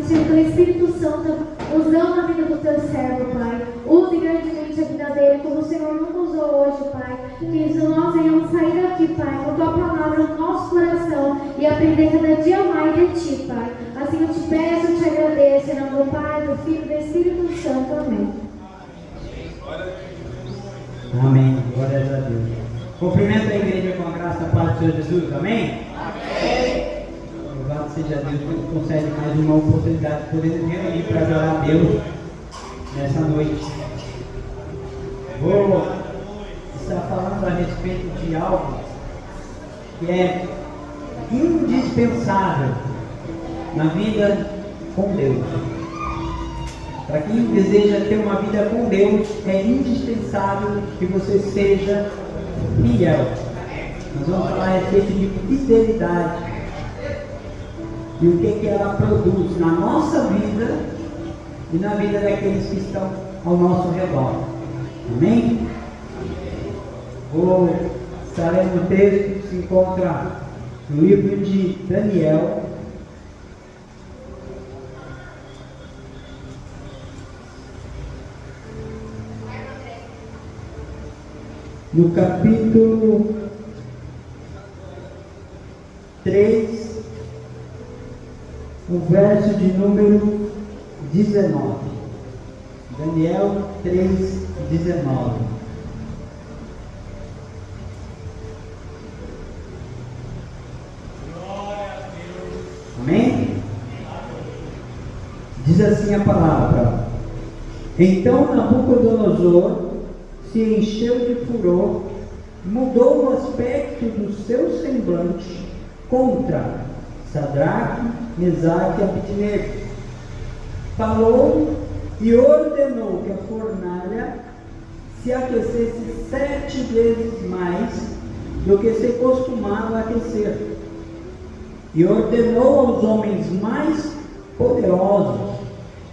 pedir que o Espírito Santo, usando a vida do teu servo, Pai, use grandemente a vida dele, como o Senhor nunca usou hoje, Pai. Que nós venhamos sair daqui, Pai, com a tua palavra no nosso coração e aprender cada dia mais de ti, Pai. Assim eu te peço, eu te agradeço, em nome do Pai, do Filho e do Espírito Santo. Amém. Amém. Glória a Deus. Cumprimento a igreja com a graça e a paz do Senhor Jesus. Amém? Amém. Louvado seja Deus que concede mais uma oportunidade de poder nos reunir para adorar a Deus nessa noite. Vou estar falando a respeito de algo que é indispensável na vida com Deus. Para quem deseja ter uma vida com Deus, é indispensável que você seja fiel. Nós vamos falar a respeito de fidelidade e o que ela produz na nossa vida e na vida daqueles que estão ao nosso redor. Amém? Vou estar lendo o texto que se encontra no livro de Daniel. No capítulo 3, o verso de número 19. Daniel 3, 19. Amém? Diz assim a palavra: Então Nabucodonosor se encheu de furor, mudou o aspecto do seu semblante contra Sadraque, Mesaque e Abednego. Falou e ordenou que a fornalha se aquecesse 7 vezes mais do que se costumava aquecer. E ordenou aos homens mais poderosos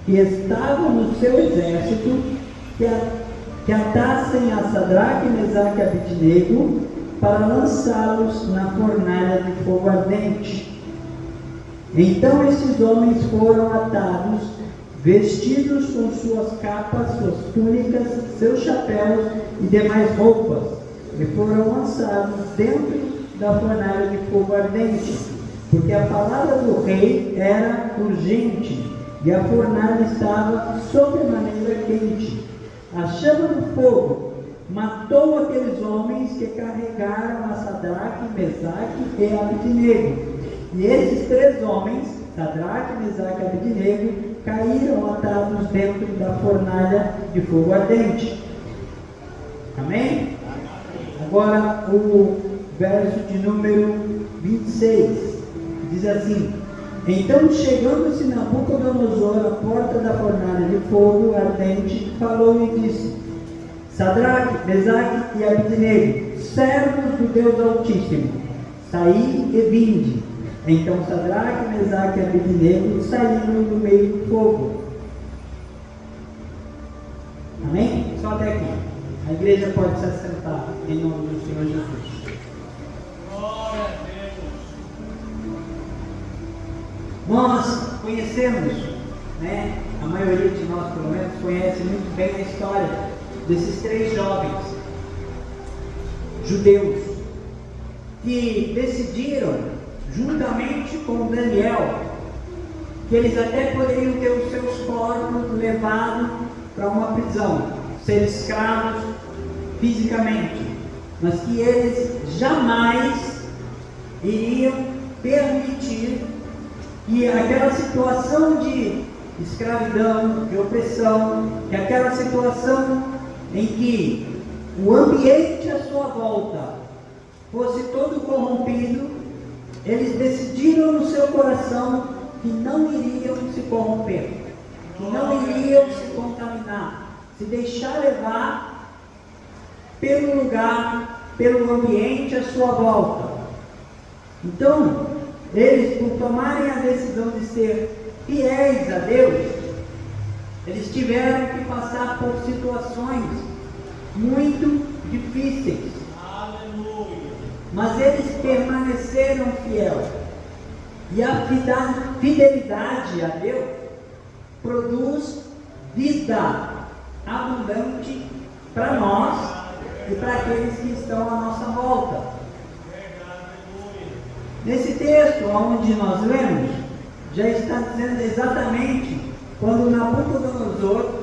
que estavam no seu exército que atassem a Sadraque, Mesaque e Abednego para lançá-los na fornalha de fogo ardente. Então esses homens foram atados, vestidos com suas capas, suas túnicas, seus chapéus e demais roupas, e foram lançados dentro da fornalha de fogo ardente, porque a palavra do rei era urgente e a fornalha estava sobremaneira quente. A chama do fogo matou aqueles homens que carregaram a Sadraque, Mesaque e Abednego. E esses 3 homens, Sadraque, Mesaque e Abednego, caíram atados dentro da fornalha de fogo ardente. Amém? Agora o verso de número 26 diz assim: Então, chegando-se Nabucodonosor à porta da fornalha de fogo ardente, falou e disse: Sadraque, Mesaque e Abednego, servos do Deus Altíssimo, saí e vinde. Então Sadraque, Mesaque e Abednego saíram do meio do fogo. Amém? Só até aqui. A igreja pode se assentar em nome do Senhor Jesus. Glória a Deus. Nós conhecemos, né? A maioria de nós, pelo menos, conhece muito bem a história desses 3 jovens judeus que decidiram, juntamente com Daniel, que eles até poderiam ter os seus corpos levados para uma prisão, ser escravos fisicamente, mas que eles jamais iriam permitir que aquela situação de escravidão, de opressão, que aquela situação em que o ambiente à sua volta fosse todo corrompido, eles decidiram no seu coração que não iriam se corromper, que não iriam se contaminar, se deixar levar pelo lugar, pelo ambiente à sua volta. Então, eles, por tomarem a decisão de ser fiéis a Deus, eles tiveram que passar por situações muito difíceis. Aleluia. Mas eles permaneceram fiéis. E a fidelidade a Deus produz vida abundante para nós e para aqueles que estão à nossa volta. Nesse texto, onde nós lemos, já está dizendo exatamente quando Nabucodonosor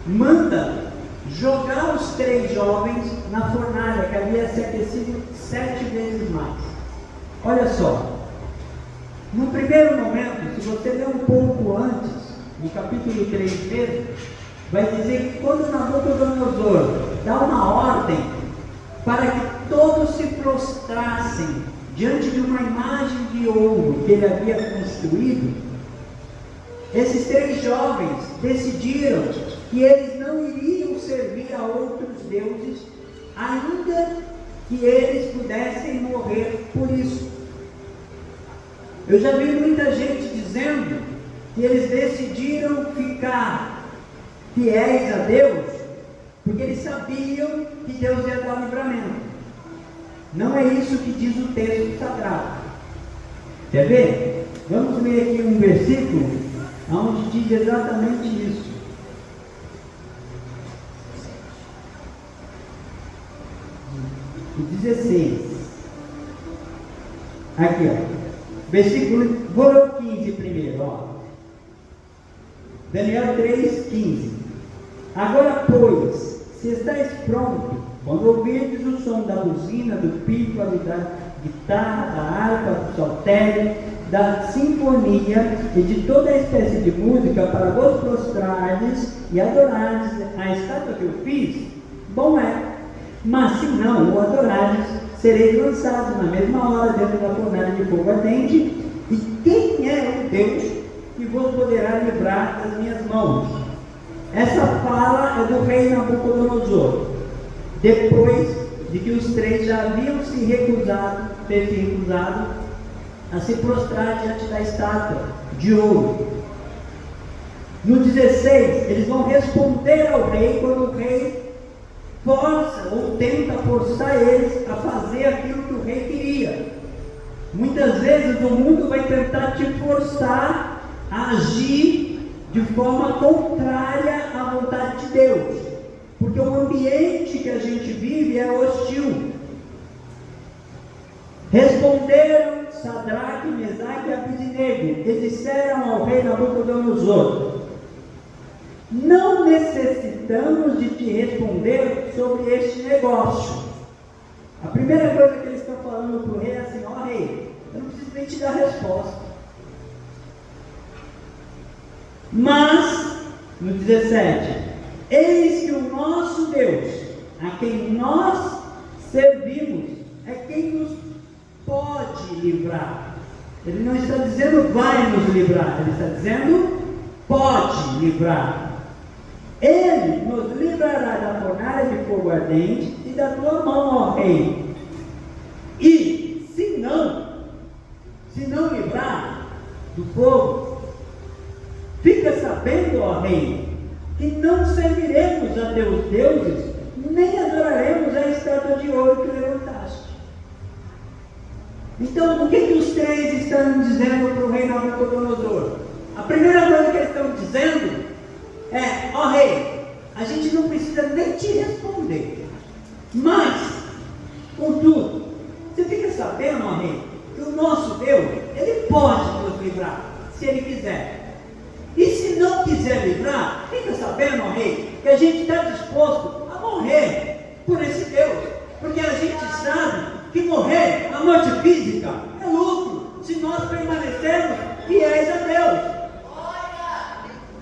manda jogar os 3 jovens na fornalha, que havia se aquecido 7 vezes mais. Olha só, no primeiro momento, se você ler um pouco antes, no capítulo 3 mesmo, vai dizer que quando Nabucodonosor dá uma ordem para que todos se prostrassem diante de uma imagem de ouro que ele havia construído, esses 3 jovens decidiram que eles não iriam servir a outros deuses, ainda que eles pudessem morrer por isso. Eu já vi muita gente dizendo que eles decidiram ficar fiéis a Deus porque eles sabiam que Deus ia dar livramento. Não é isso que diz o texto sagrado. Quer ver? Vamos ler aqui um versículo onde diz exatamente isso. O 16. Aqui, ó. Versículo, vou ler o 15 primeiro, ó. Daniel 3:15. Agora, pois, se estáis pronto, quando ouvirdes o som da buzina, do pífaro, da guitarra, da harpa, do saltério, da sinfonia e de toda a espécie de música, para vos prostrardes e adorardes a estátua que eu fiz, bom é. Mas se não o adorardes, sereis lançados na mesma hora dentro da fornalha de fogo ardente. E quem é o Deus que vos poderá livrar das minhas mãos? Essa fala é do rei Nabucodonosor, depois de que os 3 já haviam se recusado a se prostrar diante da estátua de ouro. No 16, eles vão responder ao rei quando o rei força ou tenta forçar eles a fazer aquilo que o rei queria. Muitas vezes o mundo vai tentar te forçar a agir de forma contrária à vontade de Deus, porque o ambiente que a gente vive é hostil. Responderam Sadraque, Mesaque e Abednego e disseram ao rei Nabucodonosor: não necessitamos de te responder sobre este negócio. A primeira coisa que eles estão falando para o rei é assim: ó rei, eu não preciso nem te dar resposta. Mas, no 17, eis que o nosso Deus, a quem nós servimos, é quem nos pode livrar. Ele não está dizendo vai nos livrar, ele está dizendo pode livrar. Ele nos livrará da fornalha de fogo ardente e da tua mão, ó rei. E se não livrar do fogo, fica sabendo, ó rei, que não serviremos a teus deuses, nem adoraremos a estátua de ouro que levantaste. Então, o que os 3 estão dizendo para o rei Nabucodonosor? A primeira coisa que eles estão dizendo é: ó rei, a gente não precisa nem te responder, mas, contudo, você fica sabendo, ó rei, que o nosso Deus, ele pode nos livrar, se ele quiser. E se não quiser livrar, fica sabendo, ó rei, que a gente está disposto a morrer por esse Deus, porque a gente sabe que morrer, a morte física, é lucro, se nós permanecermos fiéis a Deus.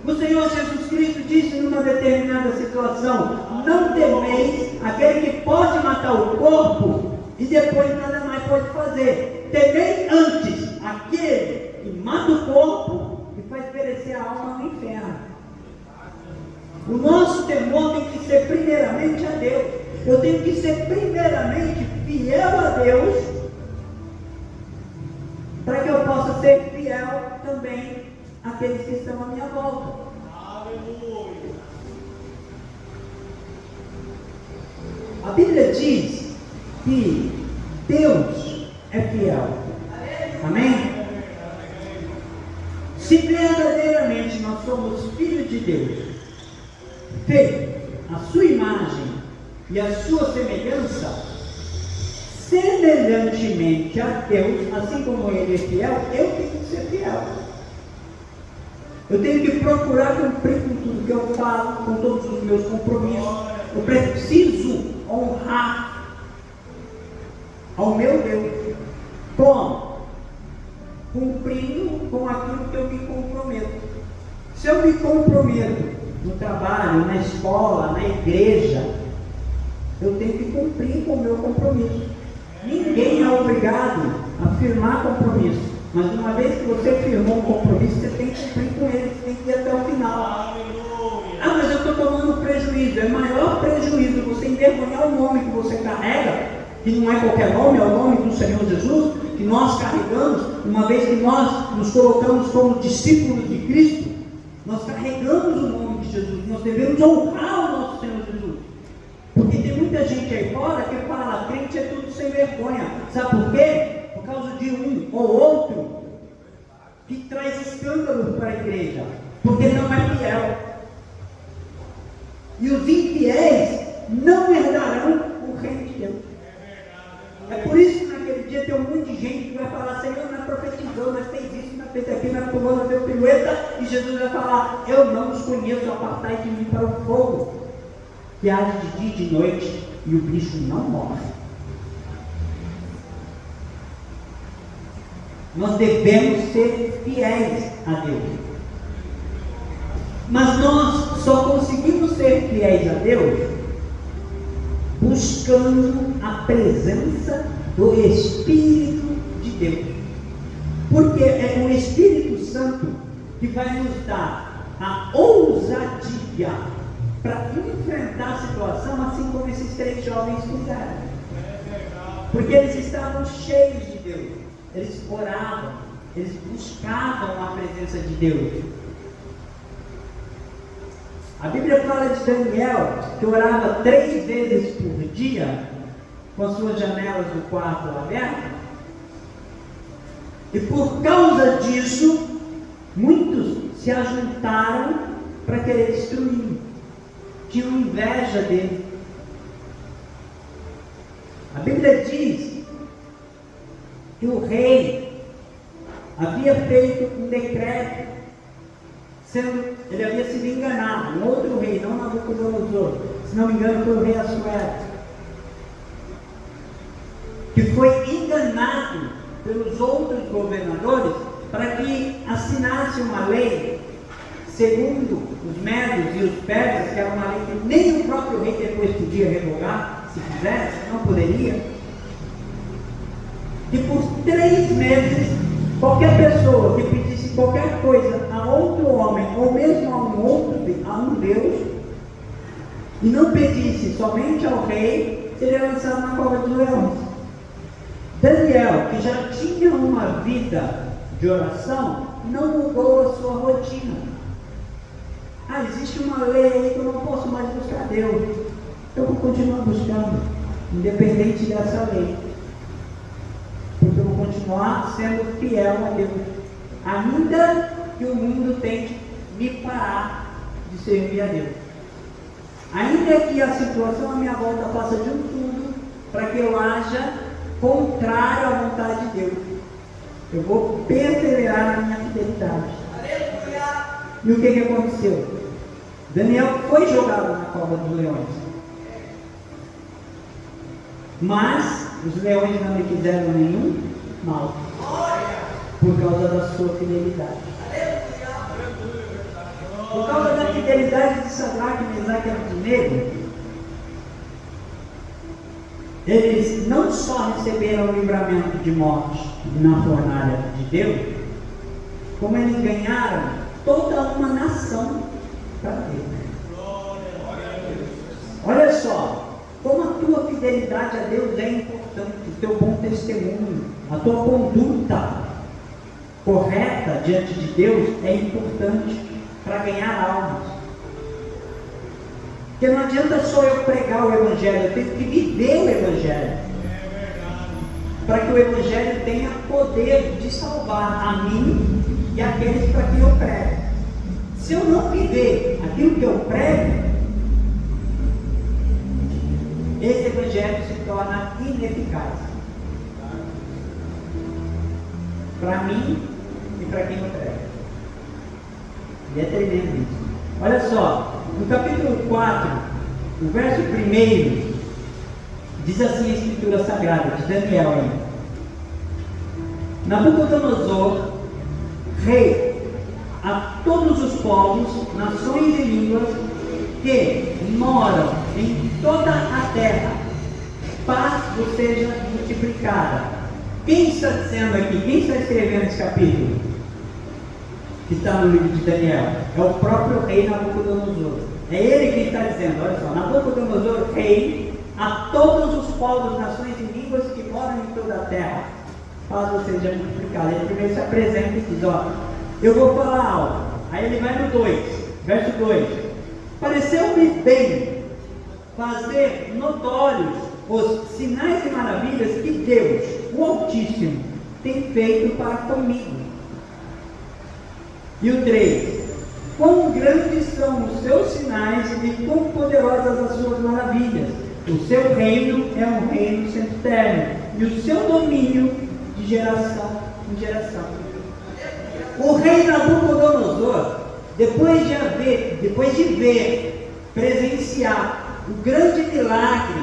O Senhor Jesus Cristo disse numa determinada situação: não temeis aquele que pode matar o corpo e depois nada mais pode fazer. Temei antes aquele que mata o corpo e faz perecer a alma no inferno. O nosso temor tem que ser primeiramente a Deus. Eu tenho que ser primeiramente fiel a Deus, para que eu possa ser fiel também àqueles que estão à minha volta. Aleluia. A Bíblia diz que Deus é fiel. Amém? Se verdadeiramente nós somos filhos de Deus, feitos à sua imagem e à sua semelhança, semelhantemente a Deus, assim como Ele é fiel, eu tenho que ser fiel. Eu tenho que procurar cumprir com tudo que eu falo, com todos os meus compromissos. Eu preciso honrar ao meu Deus. Como? Cumprindo com aquilo que eu me comprometo. Se eu me comprometo no trabalho, na escola, na igreja, eu tenho que cumprir com o meu compromisso. Ninguém é obrigado a firmar compromisso. Mas uma vez que você firmou um compromisso, você tem que cumprir com ele, você tem que ir até o final. Ah, mas eu estou tomando prejuízo. É maior prejuízo você envergonhar o nome que você carrega, que não é qualquer nome, é o nome do Senhor Jesus, que nós carregamos, uma vez que nós nos colocamos como discípulos de Cristo, nós carregamos o nome de Jesus, nós devemos honrar o nosso Senhor Jesus. Porque tem muita gente aí fora que fala, crente é tudo sem vergonha. Sabe por quê? Por causa de um ou outro que traz escândalo para a igreja, porque não é fiel. E os infiéis não herdarão o reino de Deus. É por isso que naquele dia tem um monte de gente que vai falar, Senhor, não profetizou, mas fez isso, não fez aquilo, não pulou, não deu pirueta, e Jesus vai falar, eu não os conheço, apartai de mim para o fogo, que age de dia e de noite, e o bicho não morre. Nós devemos ser fiéis a Deus. Mas nós só conseguimos ser fiéis a Deus buscando a presença do Espírito de Deus. Porque é o Espírito Santo que vai nos dar a ousadia para enfrentar a situação, assim como esses 3 jovens fizeram. Porque eles estavam cheios de Deus. Eles oravam, eles buscavam a presença de Deus. A Bíblia fala de Daniel, que orava 3 vezes por dia, com as suas janelas do quarto abertas. E por causa disso, muitos se ajuntaram para querer destruir. Tinham inveja dele. A Bíblia diz que o rei havia feito um decreto, ele havia sido enganado, um outro rei, não Nabucodonosor, se não me engano foi o rei Assuero, que foi enganado pelos outros governadores para que assinasse uma lei, segundo os médios e os persas, que era uma lei que nem o próprio rei depois podia revogar, se quisesse, não poderia. E por 3 meses, qualquer pessoa que pedisse qualquer coisa a outro homem, ou mesmo a um Deus, e não pedisse somente ao rei, seria lançado na cova dos leões. Daniel, que já tinha uma vida de oração, não mudou a sua rotina. Ah, existe uma lei aí que eu não posso mais buscar Deus. Eu vou continuar buscando, independente dessa lei. Porque eu vou continuar sendo fiel a Deus, ainda que o mundo tente me parar de servir a Deus, ainda que a situação à minha volta faça de um tudo para que eu haja contrário à vontade de Deus, eu vou perseverar na minha fidelidade. E o que aconteceu? Daniel foi jogado na cova dos leões, mas os leões não lhe fizeram nenhum mal, por causa da sua fidelidade. Por causa da fidelidade de Sadraque, Mesaque e Abednego, eles não só receberam o livramento de morte na fornalha de Deus, como eles ganharam toda uma nação para Deus. Olha só como a tua fidelidade a Deus é importante, o teu bom testemunho, a tua conduta correta diante de Deus é importante para ganhar almas. Porque não adianta só eu pregar o Evangelho, eu tenho que viver o Evangelho, para que o Evangelho tenha poder de salvar a mim e aqueles para quem eu prego. se eu não viver aquilo que eu prego, esse evangelho se torna ineficaz. Para mim e para quem eu prego. E é tremendo isso. Olha só, no capítulo 4, o verso 1, diz assim a Escritura Sagrada, de Daniel ainda. Nabucodonosor, rei, a todos os povos, nações e línguas que moram em toda a terra, paz vos seja multiplicada. Quem está dizendo aqui? Quem está escrevendo esse capítulo? Que está no livro de Daniel. É o próprio rei Nabucodonosor. É ele que está dizendo, olha só, Nabucodonosor, rei, a todos os povos, nações e línguas que moram em toda a terra, paz vos seja multiplicada. Ele primeiro se apresenta e diz, ó, eu vou falar algo. Aí ele vai no 2, verso 2. Pareceu-me bem fazer notórios os sinais e maravilhas que Deus, o Altíssimo, tem feito para comigo. E o 3. Quão grandes são os seus sinais e quão poderosas as suas maravilhas. O seu reino é um reino sempiterno, e o seu domínio de geração em geração. O rei Nabucodonosor, depois de ver, presenciar o grande milagre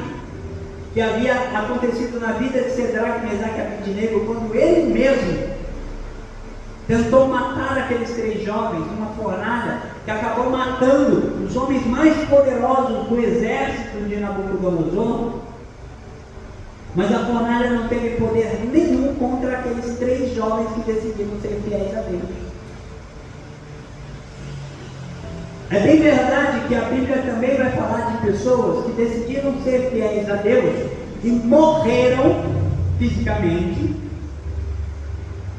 que havia acontecido na vida de Cedraque, Mesaque e Abednego, quando ele mesmo tentou matar aqueles 3 jovens numa fornalha, que acabou matando os homens mais poderosos do exército de Nabucodonosor, mas a fornalha não teve poder nenhum contra aqueles 3 jovens que decidiram ser fiéis a Deus. É bem verdade que a Bíblia também vai falar de pessoas que decidiram ser fiéis a Deus e morreram fisicamente,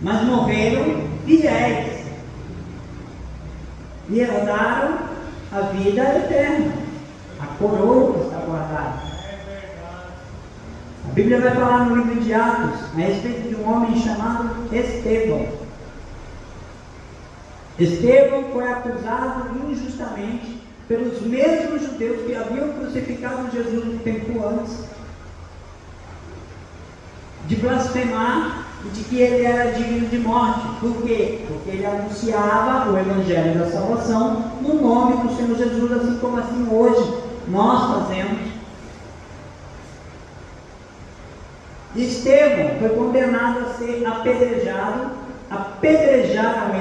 mas morreram fiéis e herdaram a vida eterna, a coroa que está guardada. A Bíblia vai falar no livro de Atos a respeito de um homem chamado Estevão. Estevão foi acusado injustamente pelos mesmos judeus que haviam crucificado Jesus um tempo antes, de blasfemar e de que ele era digno de morte. Por quê? Porque ele anunciava o Evangelho da salvação no nome do Senhor Jesus, assim como assim hoje nós fazemos. Estevão foi condenado a ser apedrejado, apedrejaram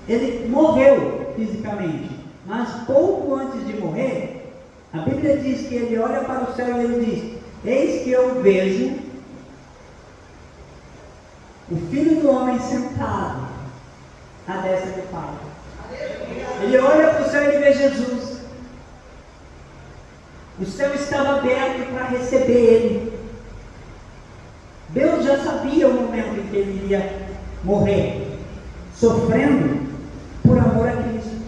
ele morreu fisicamente, mas pouco antes de morrer, a Bíblia diz que ele olha para o céu e ele diz: eis que eu vejo o Filho do Homem sentado à destra do Pai. Ele olha para o céu e ele vê Jesus. O céu estava aberto para receber ele. Deus já sabia o momento em que ele iria morrer, sofrendo por amor a Cristo.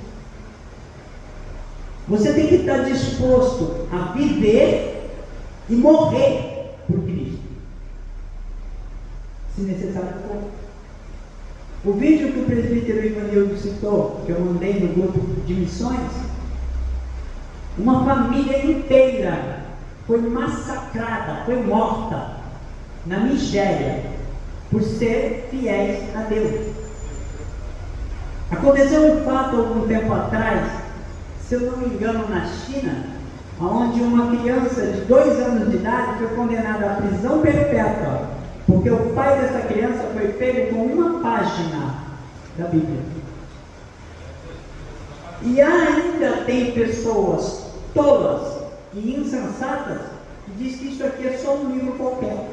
Você tem que estar disposto a viver e morrer por Cristo, se necessário for. O vídeo que o presbítero Ivanildo citou, que eu mandei no grupo de missões, uma família inteira foi massacrada, foi morta na Nigéria por ser fiéis a Deus. Aconteceu um fato algum tempo atrás, se eu não me engano, na China, onde uma criança de 2 anos de idade foi condenada à prisão perpétua, porque o pai dessa criança foi pego com uma página da Bíblia. E ainda tem pessoas tolas e insensatas que diz que isso aqui é só um livro qualquer.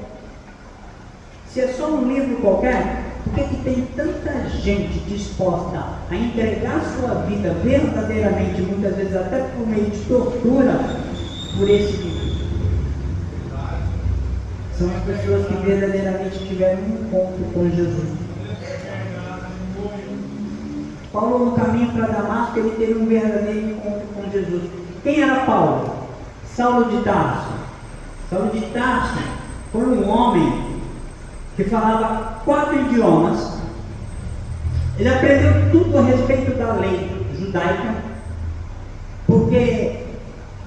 Se é só um livro qualquer, por que tem tanta gente disposta a entregar sua vida verdadeiramente, muitas vezes até por meio de tortura, por esse livro? São as pessoas que verdadeiramente tiveram um encontro com Jesus. Paulo, no caminho para Damasco, ele teve um verdadeiro encontro com Jesus. Quem era Paulo? Saulo de Tarso. Saulo de Tarso foi um homem que falava 4 idiomas. Ele aprendeu tudo a respeito da lei judaica, porque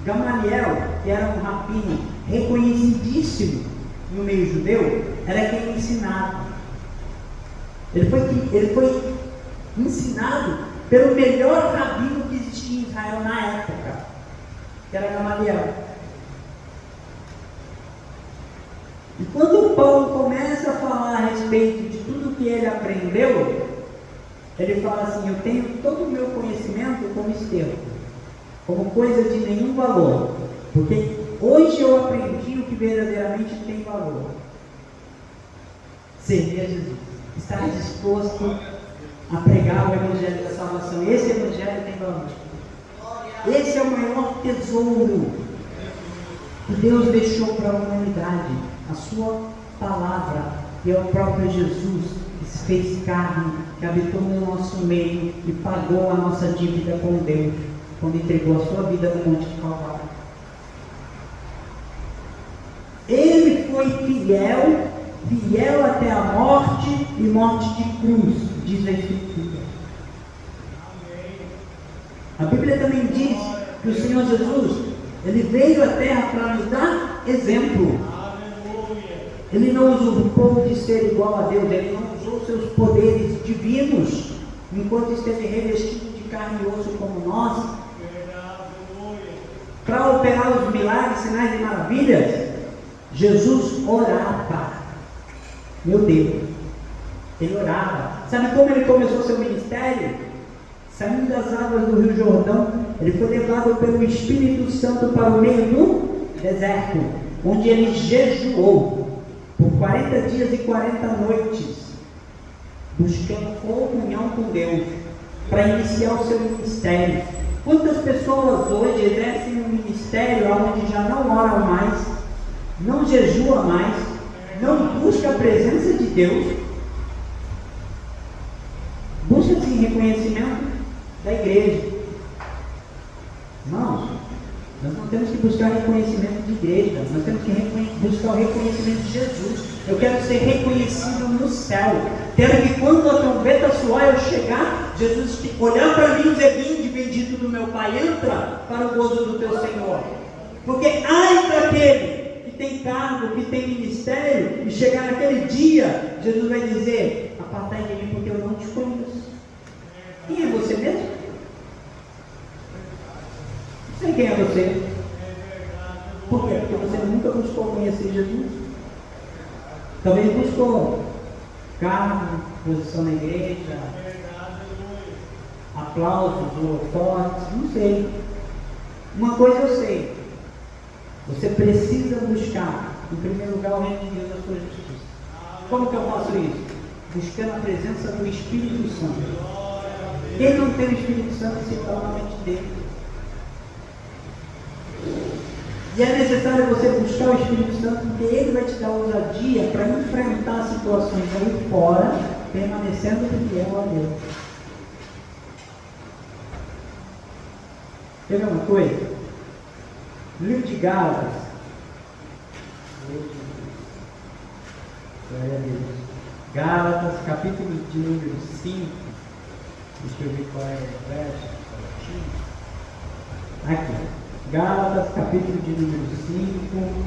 Gamaliel, que era um rabino reconhecidíssimo no meio judeu, era quem ensinava. Ele foi ensinado pelo melhor rabino que existia em Israel na época, que era Gamaliel. E quando Paulo começa a falar a respeito de tudo que ele aprendeu, ele fala assim: eu tenho todo o meu conhecimento como esterco, como coisa de nenhum valor, porque hoje eu aprendi o que verdadeiramente tem valor. Servir a Jesus, estar disposto a pregar o Evangelho da salvação. Esse Evangelho tem valor. Esse é o maior tesouro que Deus deixou para a humanidade, a sua palavra, que é o próprio Jesus, que se fez carne, que habitou no nosso meio e pagou a nossa dívida com Deus, quando entregou a sua vida no Monte de Calvário. Ele foi fiel até a morte e morte de cruz, diz a Escritura. A Bíblia também diz que o Senhor Jesus, ele veio à terra para nos dar exemplo. Ele não usurpou de ser igual a Deus, ele não usou seus poderes divinos, enquanto esteve revestido de carne e osso como nós, para operar os milagres, sinais e maravilhas. Jesus orava. Meu Deus, ele orava. Sabe como ele começou seu ministério? Saindo das águas do Rio Jordão, ele foi levado pelo Espírito Santo para o meio do deserto, onde ele jejuou por 40 dias e 40 noites, buscando comunhão com Deus, para iniciar o seu ministério. Quantas pessoas hoje exercem um ministério onde já não oram mais, não jejua mais, não busca a presença de Deus, busca-se reconhecimento da igreja? Irmãos, nós não temos que buscar reconhecimento de igreja, nós temos que buscar o reconhecimento de Jesus. Eu quero ser reconhecido no céu. Quero que quando a trombeta soar, eu chegar, Jesus olhar para mim e dizer: vinde, bendito do meu Pai, entra para o gozo do teu Senhor. Porque ai daquele que tem cargo, que tem ministério, e chegar naquele dia, Jesus vai dizer: apartai de mim, porque eu não te conheço. Quem é você mesmo? Não sei quem é você. Por quê? Porque você nunca buscou conhecer Jesus. Talvez buscou cargo, posição na igreja, aplausos, holofotes, não sei. Uma coisa eu sei: você precisa buscar, em primeiro lugar, o reino de Deus e a sua justiça. Como que eu faço isso? Buscando a presença do Espírito Santo. Quem não tem o Espírito Santo se torna na mente dele. E é necessário você buscar o Espírito Santo, porque ele vai te dar ousadia para enfrentar situações aí fora, permanecendo fiel a Deus. Quer ver uma coisa? No livro de Gálatas, Gálatas, capítulo de número 5, deixa eu ver qual é o verso. Aqui, Gálatas, capítulo de número 5,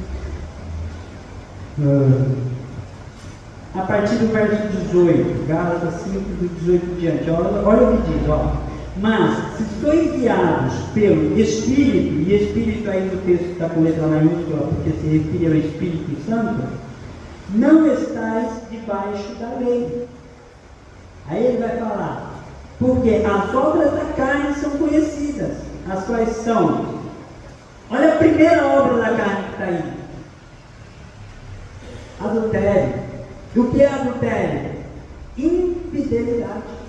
a partir do verso 18, Gálatas 5, do 18 em diante. Olha o que diz, ó. Mas, se sois guiados pelo Espírito, e Espírito aí no texto está com letra maiúscula, porque se refere ao Espírito Santo, não estáis debaixo da lei. Aí ele vai falar: porque as obras da carne são conhecidas, as quais são. Olha a primeira obra da carne que está aí: adultério. O que é adultério? Infidelidade.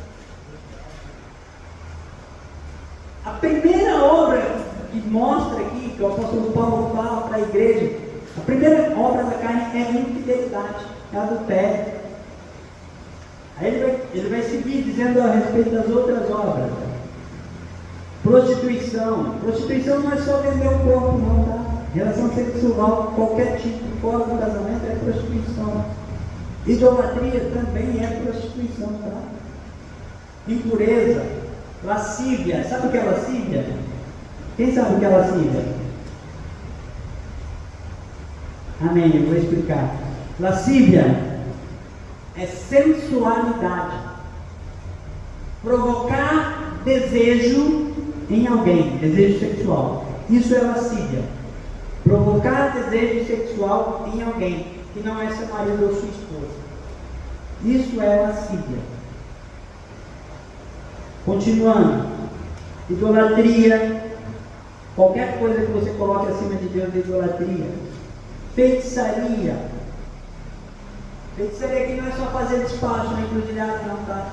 A primeira obra que mostra aqui, que o apóstolo Paulo fala para a igreja, a primeira obra da carne é infidelidade, é adultério. Aí ele vai seguir dizendo a respeito das outras obras. Prostituição. Prostituição não é só vender o corpo, não, tá? Relação sexual, qualquer tipo, fora do casamento, é prostituição. Idolatria também é prostituição, tá? Impureza. Lascívia. Sabe o que é lascívia? Quem sabe o que é lascívia? Amém, eu vou explicar. Lascívia é sensualidade. Provocar desejo em alguém, desejo sexual. Isso é lascívia. Provocar desejo sexual em alguém que não é seu marido ou sua esposa. Isso é lascívia. Continuando. Idolatria. Qualquer coisa que você coloque acima de Deus é idolatria. Feitiçaria. Feitiçaria aqui não é só fazer despacho na encruzilhada, não, tá?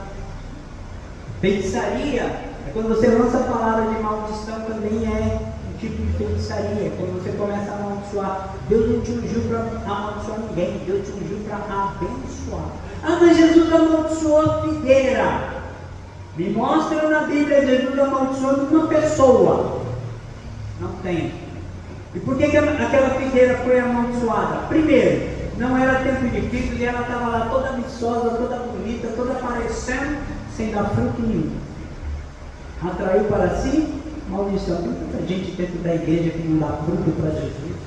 Feitiçaria é quando você lança a palavra de maldição, também é um tipo de feitiçaria. Quando você começa a amaldiçoar. Deus não te ungiu para amaldiçoar ninguém, Deus te ungiu para abençoar. Ah, mas Jesus amaldiçoou a figueira. Me mostra na Bíblia Jesus amaldiçoando uma pessoa. Não tem. E por que aquela figueira foi amaldiçoada? Primeiro, não era tempo de figos e ela estava lá toda viçosa, toda bonita, toda aparecendo, sem dar fruto nenhum. Atraiu para si maldição. Tem tanta gente dentro da igreja que não dá fruto para Jesus,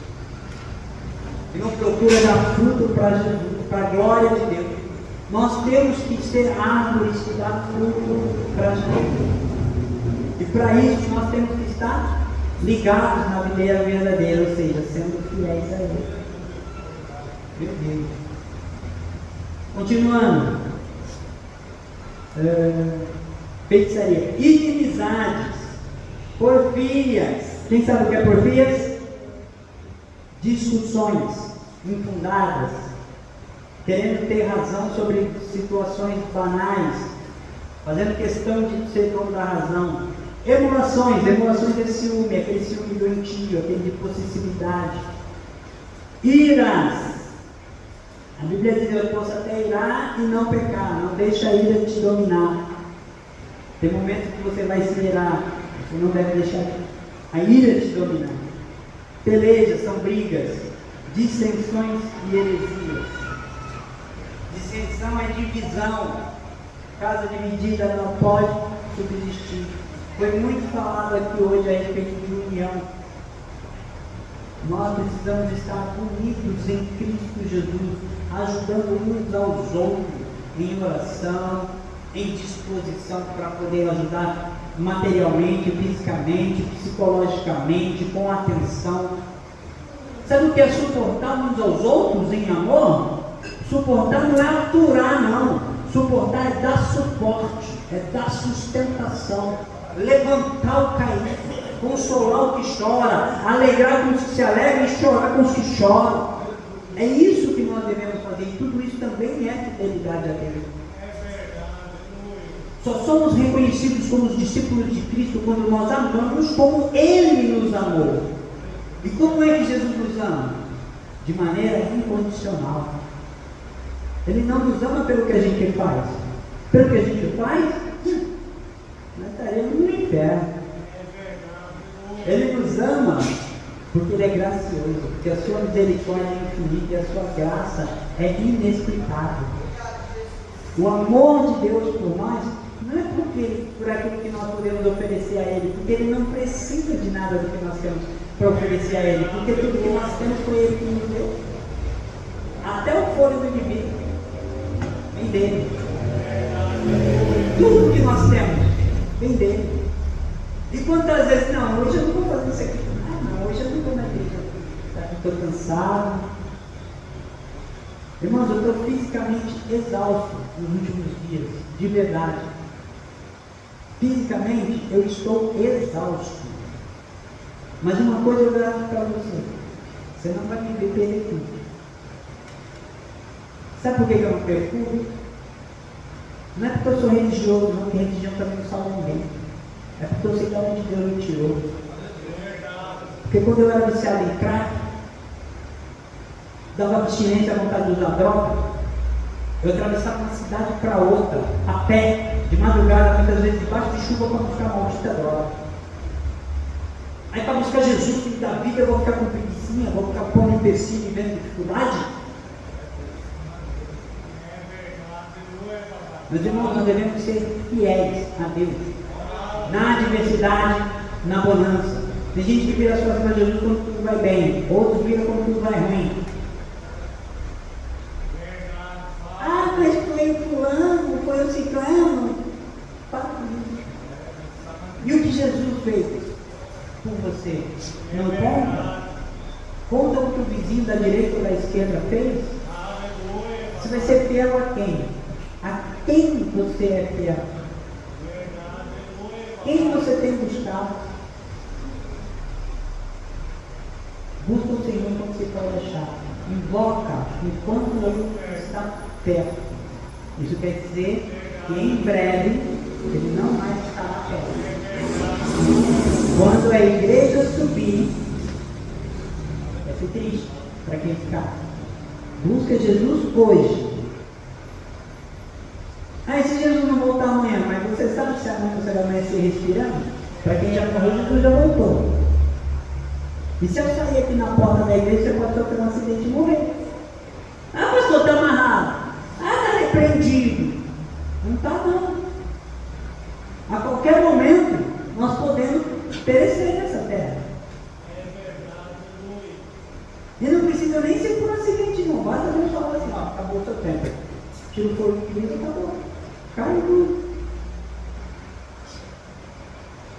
que não procura dar fruto para Jesus, para a glória de Deus. Nós temos que ser árvores que dão fruto para Jesus. E para isso nós temos que estar ligados na videira verdadeira, ou seja, sendo fiéis a Ele. Meu Deus. Continuando. Feitiçaria. Inimizades. Porfias. Quem sabe o que é porfias? Discussões infundadas, querendo ter razão sobre situações banais, fazendo questão de ser dono da razão. Emulações é ciúme, aquele ciúme doentio, aquele de possessividade. Iras. A Bíblia diz: eu posso até irar e não pecar, não deixa a ira te dominar. Tem momentos que você vai se irar, você não deve deixar a ira te dominar. Pelejas são brigas, dissensões e heresias. Dissensão é divisão. Casa dividida não pode subsistir. Foi muito falado aqui hoje a respeito de união. Nós precisamos estar unidos em Cristo Jesus, ajudando uns aos outros em oração, em disposição para poder ajudar materialmente, fisicamente, psicologicamente, com atenção. Sabe o que é suportar uns aos outros em amor? Suportar não é aturar, não. Suportar é dar suporte, é dar sustentação, levantar o caído, consolar o que chora, alegrar com os que se alegram e chorar com os que choram. É isso que nós devemos fazer, e tudo isso também é fidelidade a Deus. Só somos reconhecidos como os discípulos de Cristo quando nós amamos como Ele nos amou. E como é que Jesus nos ama? De maneira incondicional. Ele não nos ama pelo que a gente faz. Pelo que a gente faz, nós estaremos no inferno. Ele nos ama porque Ele é gracioso, porque a sua misericórdia é infinita e a sua graça é inexplicável. O amor de Deus por nós não é por aquilo que nós podemos oferecer a Ele, porque Ele não precisa de nada do que nós temos para oferecer a Ele, porque tudo que nós temos foi Ele que nos deu. Até o fôlego de vida vem dele. Tudo que nós temos vem dele. E quantas vezes, não, hoje eu não vou fazer isso aqui. Não, hoje eu não vou na igreja. Estou cansado. Irmãos, eu estou fisicamente exausto nos últimos dias, de verdade. Fisicamente eu estou exausto. Mas uma coisa eu garanto para você: você não vai me ver perder tudo. Sabe por que eu não perco tudo? Não é porque eu sou religioso, não, porque religião também não salva ninguém. É porque eu sei de onde Deus me tirou. Porque quando eu era viciado em crack, dava abstinência à vontade de usar droga, eu atravessava uma cidade para outra, a pé, de madrugada, muitas vezes debaixo de chuva, para buscar uma maldita droga. Aí para buscar Jesus, filho da vida, eu vou ficar com preguicinha, vou ficar pondo empecilho e vendo dificuldade? Meus irmãos, nós devemos ser fiéis a Deus. na adversidade, na bonança. Tem gente que vira as costas para Jesus quando tudo vai bem, outros viram quando tudo vai ruim. Ah, mas foi o fulano, foi o ciclano. E o que Jesus fez por você? Não conta? Conta o que o vizinho da direita ou da esquerda fez? Você vai ser fiel a quem? A quem você é fiel? Quem você tem buscado? Busca o Senhor quando você pode achar. Invoca enquanto Ele está perto. Isso quer dizer que em breve Ele não mais estará perto. Quando a igreja subir, vai ser triste para quem ficar. Busca Jesus hoje. E se Jesus não voltar amanhã? Mas você sabe se amanhã você vai amanhecer respirando? Para quem já morreu, Jesus já voltou. E se eu sair aqui na porta da igreja, você pode sofrer um acidente e morrer. Ah, pastor, está amarrado. Ah, está repreendido. Não está, não. A qualquer momento, nós podemos perecer nessa terra. E não precisa nem ser por um acidente, não. Basta Deus falar assim, ó, acabou o seu tempo. Tira o fogo de vida e acabou. Caiu tudo.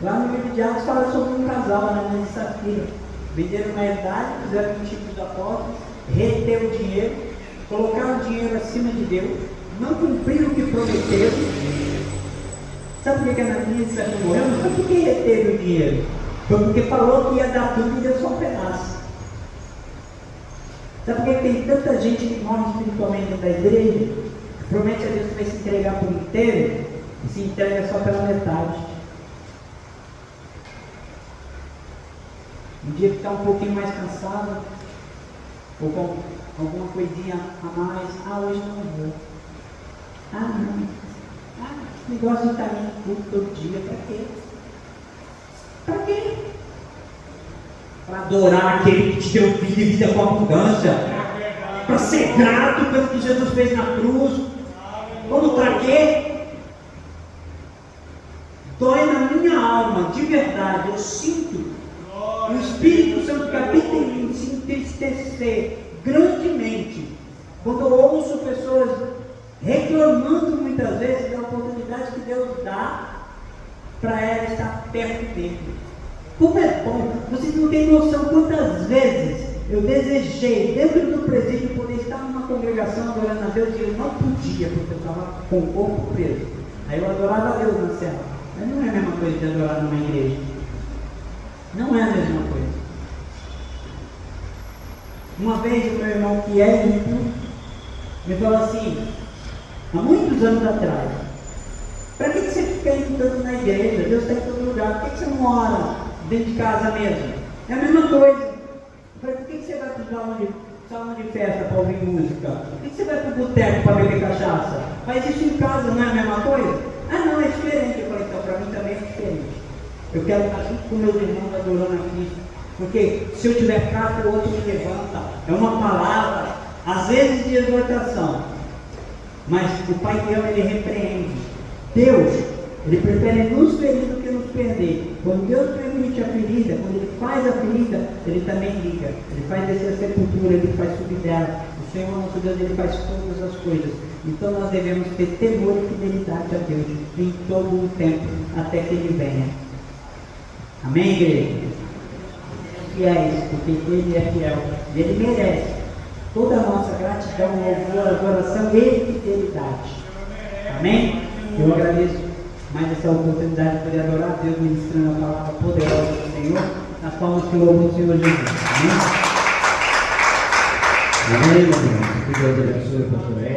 Lá no livro de Atos fala sobre um casal, Ananias e Safira. Venderam uma herdade, fizeram um tipo de apóstolos, reteram o dinheiro, colocaram o dinheiro acima de Deus, não cumpriram o que prometeram. Sabe por que Ananias e Safira morreram? Não foi porque reteram o dinheiro, foi porque falou que ia dar tudo e deu só um pedaço. Sabe por que tem tanta gente que morre espiritualmente dentro da igreja, que promete a Deus que vai se entregar por inteiro e se entrega só pela metade? Um dia que está um pouquinho mais cansado, ou com alguma coisinha a mais, hoje não vou. Não. Esse negócio de estar indo culto todo dia, para quê? Para quê? Para adorar aquele que te deu vida e vida com abundância. Para ser grato pelo que Jesus fez na cruz. Como para quê? Dói na minha alma, de verdade, eu sinto o Espírito Santo que habita em mim se entristecer grandemente quando eu ouço pessoas reclamando muitas vezes da oportunidade que Deus dá para ela estar perto dele. Como é bom, vocês não têm noção quantas vezes eu desejei dentro do presídio poder estar numa congregação adorando a Deus e eu não podia porque eu estava com o corpo preso. Aí eu adorava a Deus na cela, mas não é a mesma coisa de adorar numa igreja. Não é a mesma coisa. Uma vez o meu irmão, que é ímpio, me falou assim, há muitos anos atrás: para que você fica indo tanto na igreja? Deus está em todo lugar. Por que você não ora dentro de casa mesmo? É a mesma coisa. Eu falei: por que você vai para o salão de festa para ouvir música? Por que você vai para o boteco para beber cachaça? Faz isso em casa, não é a mesma coisa? Não, é diferente. Eu falei: então para mim também é diferente. Eu quero estar junto com meus irmãos adorando a Cristo, porque se eu tiver fraco, o outro me levanta. É uma palavra, às vezes de exortação, mas o Pai que ama, Ele repreende. Deus, Ele prefere nos ferir do que nos perder. Quando Deus permite a ferida, quando Ele faz a ferida, Ele também liga. Ele faz descer a sepultura, Ele faz subir dela. O Senhor nosso Deus, Ele faz todas as coisas. Então nós devemos ter temor e fidelidade a Deus em todo o tempo, até que Ele venha. Amém, igreja? Fiéis, porque Ele é fiel. E Ele merece toda a nossa gratidão, louvor, adoração e fidelidade. Amém? Eu agradeço mais essa oportunidade de poder adorar a Deus, ministrando a palavra poderosa do Senhor, nas palmas que louvam o Senhor Jesus. Amém? Amém, meu irmão. Que Deus abençoe, pastor.